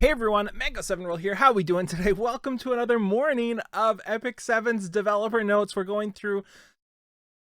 Hey everyone, Mango7Roll here. How we doing today? Welcome to another morning of Epic 7's developer notes. We're going through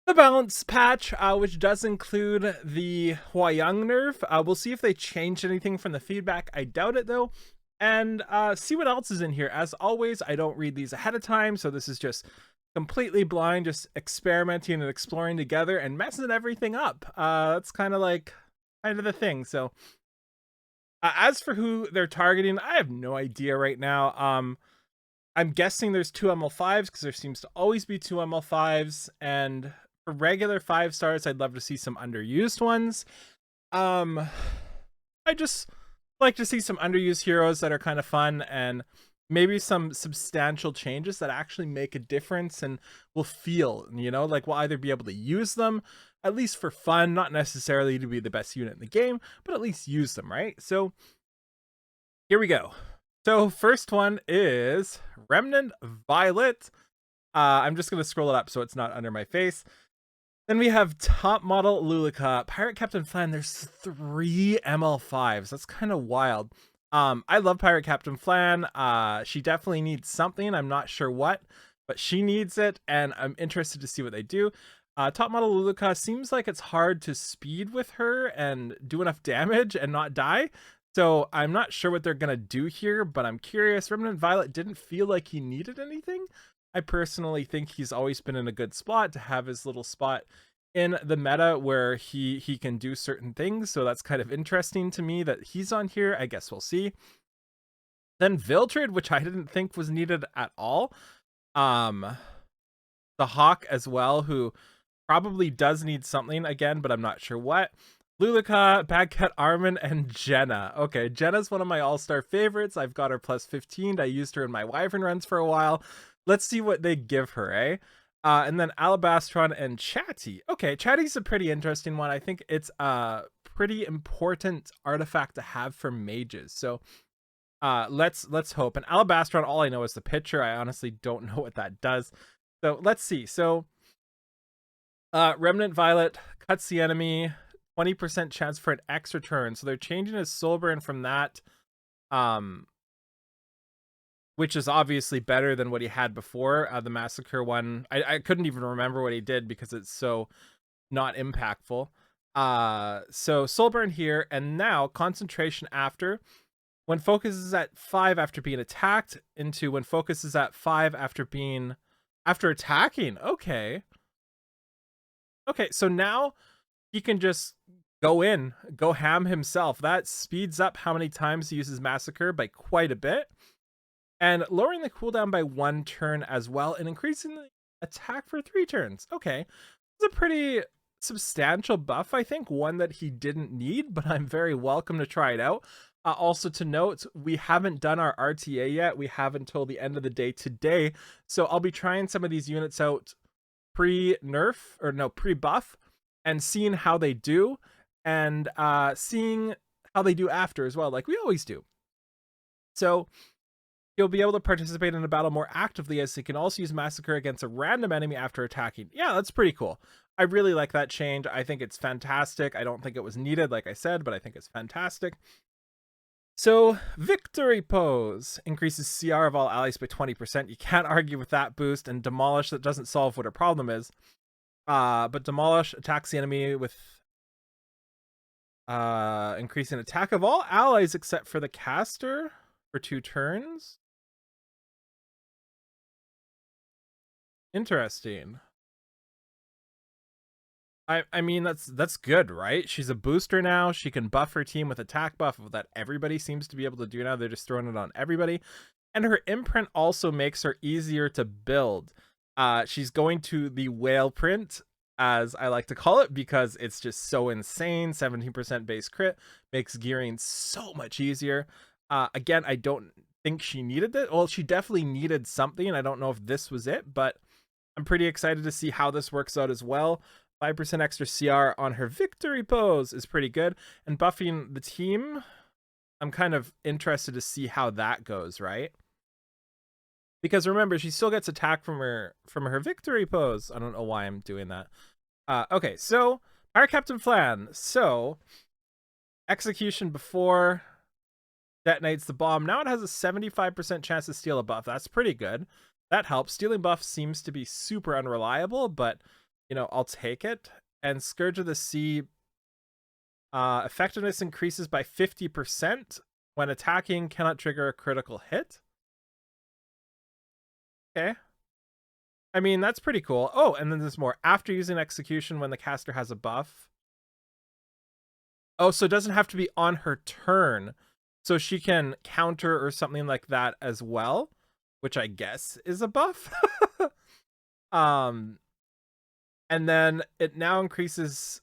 the balance patch, which does include the Huayang nerf. We'll see if they changed anything from the feedback. I doubt it though. And see what else is in here. As always, I don't read these ahead of time, so this is just completely blind, just experimenting and exploring together and messing everything up. That's kind of the thing. So as for who they're targeting, I have no idea right now. I'm guessing there's two ML5s because there seems to always be two ML5s, and for regular 5 stars, I'd love to see some underused ones. I just like to see some underused heroes that are kind of fun, and maybe some substantial changes that actually make a difference and will feel, like we'll either be able to use them at least for fun, not necessarily to be the best unit in the game, but at least use them, right? So here we go. So first one is Remnant Violet. I'm just going to scroll it up so it's not under my face. Then we have top model Lulica, Pirate Captain Flan. There's 3 ML5s. That's kind of wild. I love Pirate Captain Flan. She definitely needs something. I'm not sure what, but she needs it, and I'm interested to see what they do. Top model Lulica seems like it's hard to speed with her and do enough damage and not die. So I'm not sure what they're going to do here, but I'm curious. Remnant Violet didn't feel like he needed anything. I personally think he's always been in a good spot to have his little spot in the meta where he can do certain things. So that's kind of interesting to me that he's on here. I guess we'll see. Then Vildred, which I didn't think was needed at all. The Hawk as well, who probably does need something again, but I'm not sure what. Lulica, Bagcat Armin, and Jenna. Okay, Jenna's one of my all-star favorites. I've got her plus 15. I used her in my Wyvern runs for a while. Let's see what they give her, eh? And then Alabastron and Chatty. Okay, Chatty's a pretty interesting one. I think it's a pretty important artifact to have for mages. So let's hope. And Alabastron, all I know is the picture. I honestly don't know what that does. So let's see. So Remnant Violet cuts the enemy, 20% chance for an X return. So they're changing his soul burn from that, which is obviously better than what he had before. The massacre one, I couldn't even remember what he did because it's so not impactful. So soul burn here, and now concentration after. When focus is at 5 after being attacked, into when focus is at 5 after attacking. Okay, so now he can just go ham himself. That speeds up how many times he uses Massacre by quite a bit, and lowering the cooldown by 1 turn as well, and increasing the attack for 3 turns. Okay, it's a pretty substantial buff, I think, one that he didn't need, but I'm very welcome to try it out. Also to note, we haven't done our RTA yet. We have until the end of the day today, so I'll be trying some of these units out pre-buff, and seeing how they do, and seeing how they do after as well, like we always do. So you'll be able to participate in a battle more actively, as he can also use Massacre against a random enemy after attacking. Yeah, that's pretty cool. I really like that change. I think it's fantastic. I don't think it was needed, like I said, but I think it's fantastic. So Victory Pose increases CR of all allies by 20%. You can't argue with that boost. And Demolish, that doesn't solve what her problem is. But Demolish attacks the enemy with increasing attack of all allies except for the caster for 2 turns. Interesting. I mean, that's good, right? She's a booster now. She can buff her team with attack buff that everybody seems to be able to do now. They're just throwing it on everybody. And her imprint also makes her easier to build. She's going to the whale print, as I like to call it, because it's just so insane. 17% base crit makes gearing so much easier. Again, I don't think she needed it. Well, she definitely needed something. I don't know if this was it, but I'm pretty excited to see how this works out as well. 5% extra CR on her Victory Pose is pretty good. And buffing the team, I'm kind of interested to see how that goes, right? Because remember, she still gets attack from her Victory Pose. I don't know why I'm doing that. Okay, so Pirate Captain Flan. So execution before, detonates the bomb. Now it has a 75% chance to steal a buff. That's pretty good. That helps. Stealing buff seems to be super unreliable, but, you know, I'll take it. And Scourge of the Sea, effectiveness increases by 50% when attacking, cannot trigger a critical hit. Okay. I mean, that's pretty cool. Oh, and then there's more. After using execution when the caster has a buff. Oh, so it doesn't have to be on her turn. So she can counter or something like that as well, which I guess is a buff. And then it now increases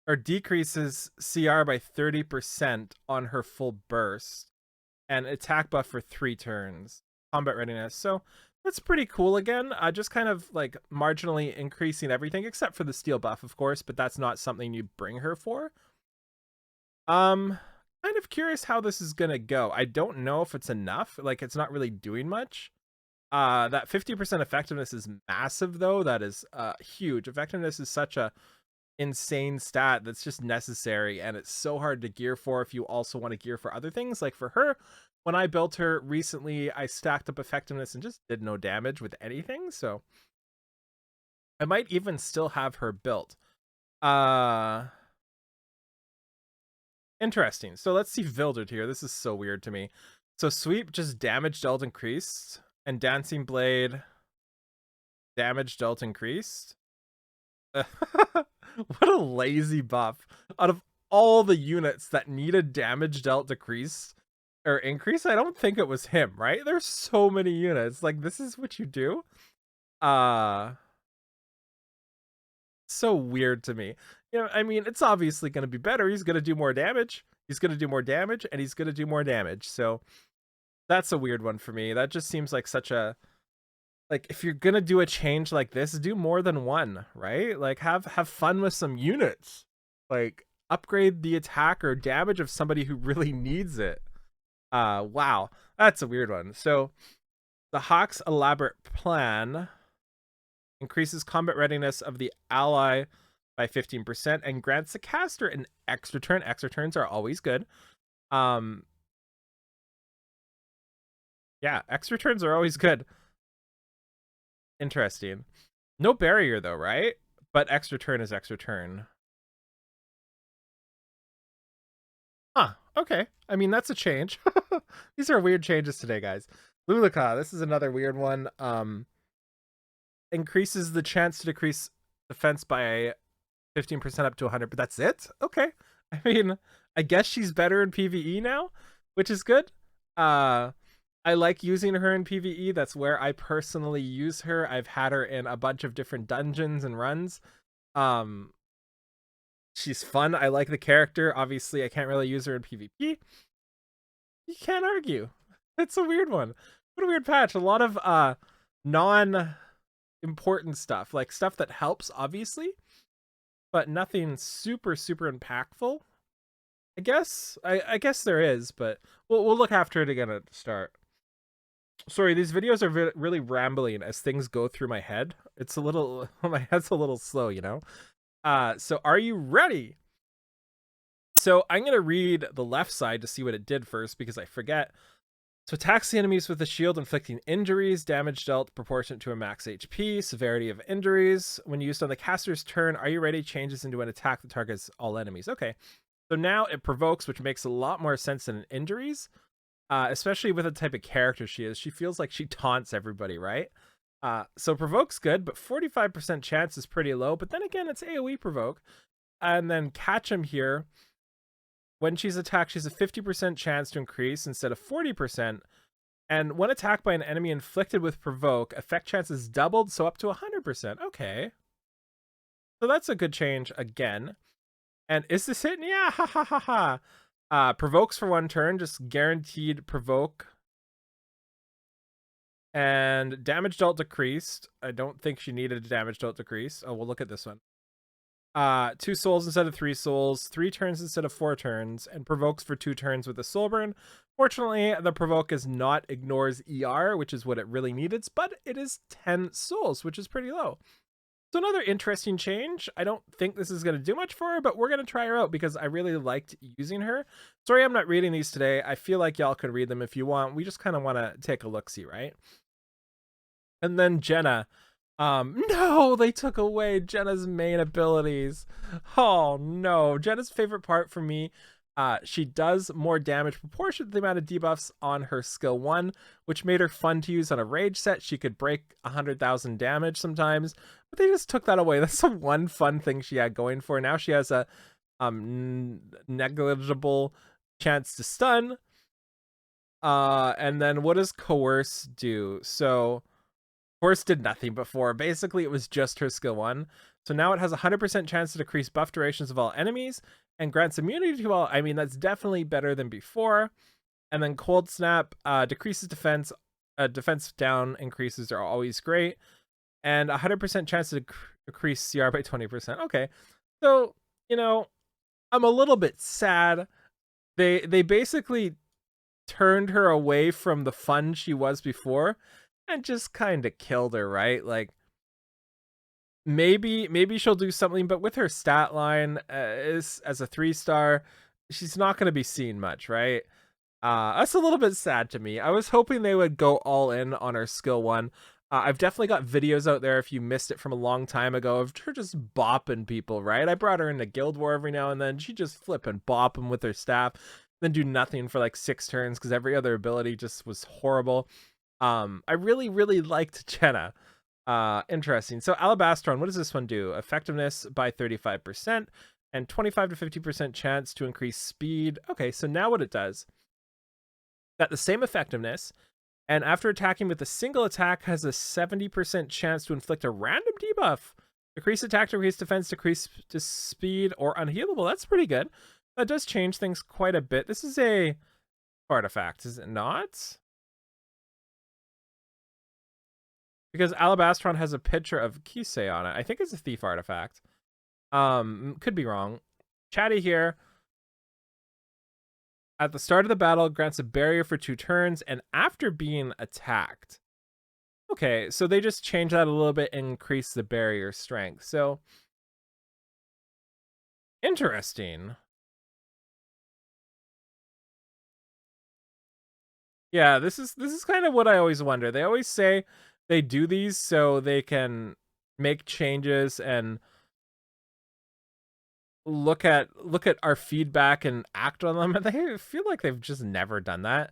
or decreases CR by 30% on her full burst and attack buff for 3 turns. Combat readiness. So that's pretty cool again. Just kind of like marginally increasing everything except for the steel buff, of course, but that's not something you bring her for. Kind of curious how this is gonna go. I don't know if it's enough. Like, it's not really doing much. That 50% effectiveness is massive, though. That is huge. Effectiveness is such a insane stat that's just necessary, and it's so hard to gear for if you also want to gear for other things. Like for her, when I built her recently, I stacked up effectiveness and just did no damage with anything, so I might even still have her built. Interesting. So let's see Vildred here. This is so weird to me. So Sweep, just damage dealt increased, and Dancing Blade, damage dealt increased. What a lazy buff. Out of all the units that needed damage dealt decrease or increase, I don't think it was him, right? There's so many units. Like, this is what you do? So weird to me. You know, I mean, it's obviously going to be better. He's going to do more damage. He's going to do more damage, and he's going to do more damage. So that's a weird one for me. That just seems like such a... Like, if you're going to do a change like this, do more than one, right? Like, have fun with some units. Like, upgrade the attack or damage of somebody who really needs it. Wow. That's a weird one. So, the Hawk's elaborate plan increases combat readiness of the ally by 15% and grants the caster an extra turn. Extra turns are always good. Yeah, extra turns are always good. Interesting. No barrier though, right? But extra turn is extra turn. Huh, okay. I mean, that's a change. These are weird changes today, guys. Lulika, this is another weird one. Increases the chance to decrease defense by 15% up to 100, but that's it? Okay. I mean, I guess she's better in PvE now, which is good. I like using her in PvE. That's where I personally use her. I've had her in a bunch of different dungeons and runs. She's fun. I like the character. Obviously, I can't really use her in PvP. You can't argue. It's a weird one. What a weird patch. A lot of non-important stuff. Like stuff that helps, obviously, but nothing super impactful. I guess. I guess there is, but we'll look after it again at the start. Sorry, these videos are really rambling as things go through my head. It's a little... my head's a little slow, you know? So are you ready? So I'm going to read the left side to see what it did first, because I forget. So attacks the enemies with a shield, inflicting injuries, damage dealt proportionate to a max HP, severity of injuries. When used on the caster's turn, are you ready? Changes into an attack that targets all enemies. Okay. So now it provokes, which makes a lot more sense than injuries. Especially with the type of character she is. She feels like she taunts everybody, right? So provoke's good, but 45% chance is pretty low. But then again, it's AoE provoke. And then catch him here. When she's attacked, she's a 50% chance to increase instead of 40%. And when attacked by an enemy inflicted with provoke, effect chance is doubled, so up to 100%. Okay. So that's a good change again. And is this it? Yeah, ha ha ha ha. Provokes for 1 turn, just guaranteed provoke. And damage dealt decreased. I don't think she needed a damage dealt decrease. Oh, we'll look at this one. 2 souls instead of 3 souls, 3 turns instead of 4 turns, and provokes for 2 turns with a soul burn. Fortunately, the provoke is not ignores ER, which is what it really needed, but it is 10 souls, which is pretty low. So another interesting change. I don't think this is going to do much for her, but we're going to try her out because I really liked using her. Sorry, I'm not reading these today. I feel like y'all could read them if you want. We just kind of want to take a look-see, right? And then Jenna. No, they took away Jenna's main abilities. Oh no. Jenna's favorite part for me, she does more damage proportionate to the amount of debuffs on her skill 1, which made her fun to use on a rage set. She could break 100,000 damage sometimes, but they just took that away. That's the one fun thing she had going for. Now she has a negligible chance to stun. And then what does coerce do? So Course did nothing before. Basically, it was just her skill 1. So now it has a 100% chance to decrease buff durations of all enemies and grants immunity to all. I mean, that's definitely better than before. And then Cold Snap decreases defense. Defense down increases are always great. And 100% chance to decrease CR by 20%. Okay. So, you know, I'm a little bit sad. They basically turned her away from the fun she was before and just kind of killed her, right? Like maybe she'll do something, but with her stat line as a 3-star, she's not going to be seen much, right? That's a little bit sad to me. I was hoping they would go all in on her skill 1. I've definitely got videos out there if you missed it from a long time ago of her just bopping people, right? I brought her into Guild War every now and then. She just flip and bop them with her staff, then do nothing for like 6 turns because every other ability just was horrible. I really liked Jenna. Interesting. So Alabastron, what does this one do? Effectiveness by 35% and 25 to 50% chance to increase speed. Okay, so now what it does, got the same effectiveness, and after attacking with a single attack has a 70% chance to inflict a random debuff. Decrease attack, decrease defense, decrease to speed, or unhealable. That's pretty good. That does change things quite a bit. This is a artifact, is it not? Because Alabastron has a picture of Kisei on it. I think it's a thief artifact. Could be wrong. Chatty here. At the start of the battle, grants a barrier for 2 turns, and after being attacked. Okay, so they just changed that a little bit and increased the barrier strength. So interesting. Yeah, this is kind of what I always wonder. They always say they do these so they can make changes and look at our feedback and act on them, and they feel like they've just never done that.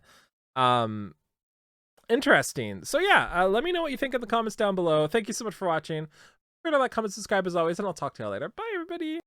Interesting. So yeah, let me know what you think in the comments down below. Thank you so much for watching. Remember to like, comment, subscribe as always, and I'll talk to you later. Bye everybody.